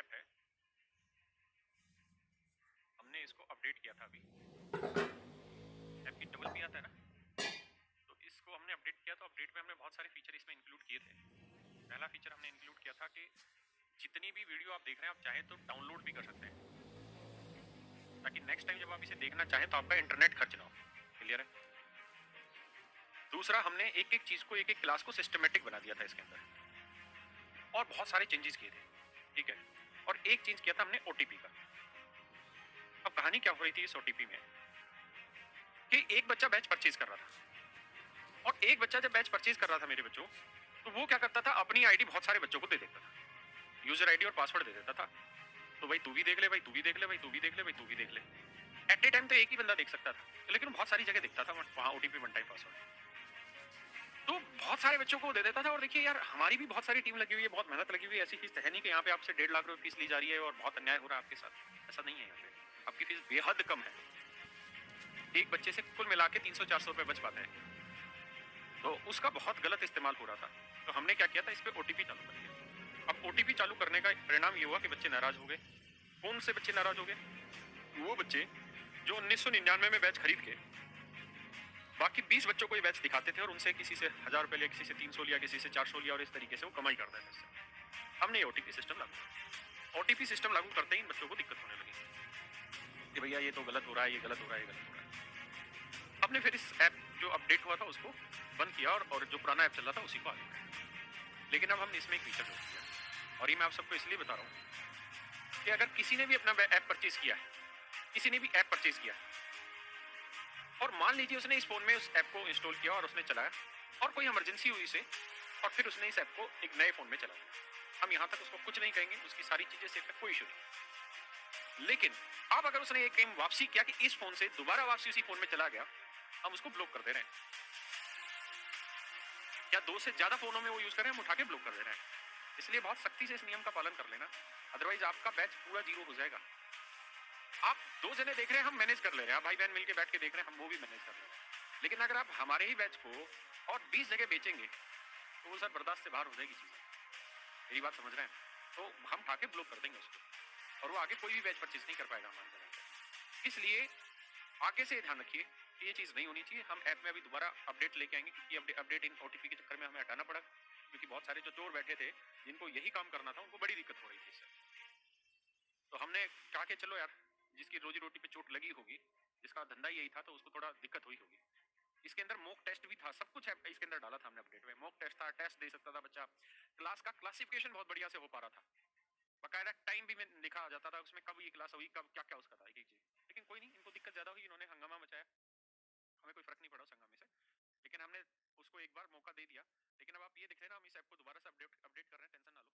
App है, हमने इसको अपडेट किया था अभी। ऐप की डबल पी आता है ना, तो इसको हमने अपडेट किया। तो अपडेट में हमने बहुत सारे फीचर इसमें इंक्लूड किए थे। पहला फीचर हमने इंक्लूड किया था कि जितनी भी वीडियो आप देख रहे हैं आप चाहें तो डाउनलोड भी कर सकते हैं, ताकि नेक्स्ट टाइम जब आप इसे देखना चाहें तो आपका इंटरनेट खर्च ना हो। क्लियर है? दूसरा, हमने एक एक चीज को, एक एक क्लास को सिस्टमेटिक बना दिया था इसके अंदर, और बहुत सारे चेंजेस किए थे। ठीक है? और एक चेंज किया था हमने ओटीपी का। अब कहानी क्या हो रही थी इस ओटीपी में कि एक बच्चा बैच परचेज कर रहा था, और एक बच्चा जब बैच परचेज कर रहा था मेरे बच्चों, तो वो क्या करता था, अपनी आईडी बहुत सारे बच्चों को दे देता था, यूजर आईडी और पासवर्ड दे देता था। तो भाई तू भी देख ले, भाई तू भी देख ले, भाई तू भी देख ले, भाई तू भी देख ले। एट ए टाइम तो एक ही बंदा देख सकता था, लेकिन बहुत सारी जगह दिखता था वहाँ ओटीपी वन टाइम पासवर्ड। तो बहुत सारे बच्चों को दे देता था। और देखिए यार, हमारी भी बहुत सारी टीम लगी हुई है, बहुत मेहनत लगी हुई है। ऐसी चीज है नहीं कि यहाँ पे आपसे 1.5 लाख रुपए फीस ली जा रही है और बहुत अन्याय हो रहा है आपके साथ। ऐसा नहीं है। यहाँ पे आपकी फीस बेहद कम है। एक बच्चे से कुल मिला के 300-400 रुपए बच पाते हैं। तो उसका बहुत गलत इस्तेमाल हो रहा था। तो हमने क्या किया था, इस पे ओटीपी चालू कर दिया। अब ओटीपी चालू करने का परिणाम ये हुआ कि बच्चे नाराज हो गए। कौन से बच्चे नाराज हो गए? वो बच्चे जो 1999 में बैच खरीद के बाकी 20 बच्चों को ये बैच दिखाते थे, और उनसे किसी से 1000 रुपए लिया, किसी से 300 लिया, किसी से 400 लिया, और इस तरीके से वो कमाई करते थे। हमने ये ओटीपी सिस्टम लागू किया। ओटीपी सिस्टम लागू करते ही इन बच्चों को दिक्कत होने लगी कि भैया ये तो गलत हो रहा है, ये गलत हो रहा है, ये गलत हो रहा है। हमने फिर इस ऐप जो अपडेट हुआ था उसको बंद किया, और जो पुराना ऐप चल रहा था उसी को आगे बढ़ाया। लेकिन अब हमने इसमें एक फीचर जोड़ दिया, और ये मैं आप सबको इसलिए बता रहा हूँ कि अगर किसी ने भी अपना ऐप परचेज किया है, किसी ने भी ऐप परचेज किया, और मान लीजिए उसने इस फोन में उस ऐप को इंस्टॉल किया और उसने चलाया, और कोई इमरजेंसी हुई से, और फिर उसने इस ऐप को एक नए फोन में चलाया, हम यहां तक उसको कुछ नहीं कहेंगे, उसकी सारी चीजें सेफ है, कोई इशू नहीं। लेकिन अब अगर उसने एक टाइम वापसी किया कि इस फोन से दोबारा वापसी उसी फोन में चला गया, हम उसको ब्लॉक कर दे रहे हैं। या 2 से ज्यादा फोनों में वो यूज करें, हम उठा के ब्लॉक कर दे रहे हैं। इसलिए बहुत सख्ती से इस नियम का पालन कर लेना, अदरवाइज आपका बैच पूरा जीरो हो जाएगा। आप 2 जने देख रहे हैं, हम मैनेज कर ले रहे हैं, आप भाई बहन मिलके बैठ के देख रहे हैं, हम वो भी मैनेज कर ले रहे हैं। लेकिन अगर आप हमारे ही बैच को और 20 जगह बेचेंगे तो वो सर बर्दाश्त से बाहर हो जाएगी चीजें। मेरी बात समझ रहे हैं? तो हम उठा के ब्लॉक कर देंगे उसको, और वो आगे कोई भी बैच परचेज नहीं कर पाएगा हमारे जगह पे। इसलिए आगे से ध्यान रखिए कि ये चीज नहीं होनी चाहिए। हम ऐप में अभी दोबारा अपडेट लेके आएंगे, क्योंकि अपडेट इन ओटीपी के चक्कर में हमें हटाना पड़ा, क्योंकि बहुत सारे जो चोर बैठे थे जिनको यही काम करना था, उनको बड़ी दिक्कत हो रही थी इससे। तो हमने कहा कि चलो यार, जिसकी रोजी रोटी पे चोट लगी होगी, जिसका धंधा यही था, तो उसको थोड़ा दिक्कत हुई होगी। इसके अंदर मॉक टेस्ट भी था, सब कुछ है इसके अंदर डाला था हमने अपडेट में। मॉक टेस्ट था, टेस्ट दे सकता था बच्चा, क्लास का क्लासिफिकेशन बहुत बढ़िया से हो पा रहा था, बकायदा टाइम भी में लिखा आ जाता था उसमें, कब ये क्लास हुई, कब क्या क्या उसका था, एक एक चीज। लेकिन कोई नहीं, इनको दिक्कत ज्यादा हुई, इन्होंने हंगामा मचाया, हमें कोई फर्क नहीं पड़ा उस हंगामे से। लेकिन हमने उसको एक बार मौका दे दिया। लेकिन अब आप ये देख रहे हैं ना, हम इस ऐप को दोबारा से अपडेट कर रहे हैं, टेंशन ना लो।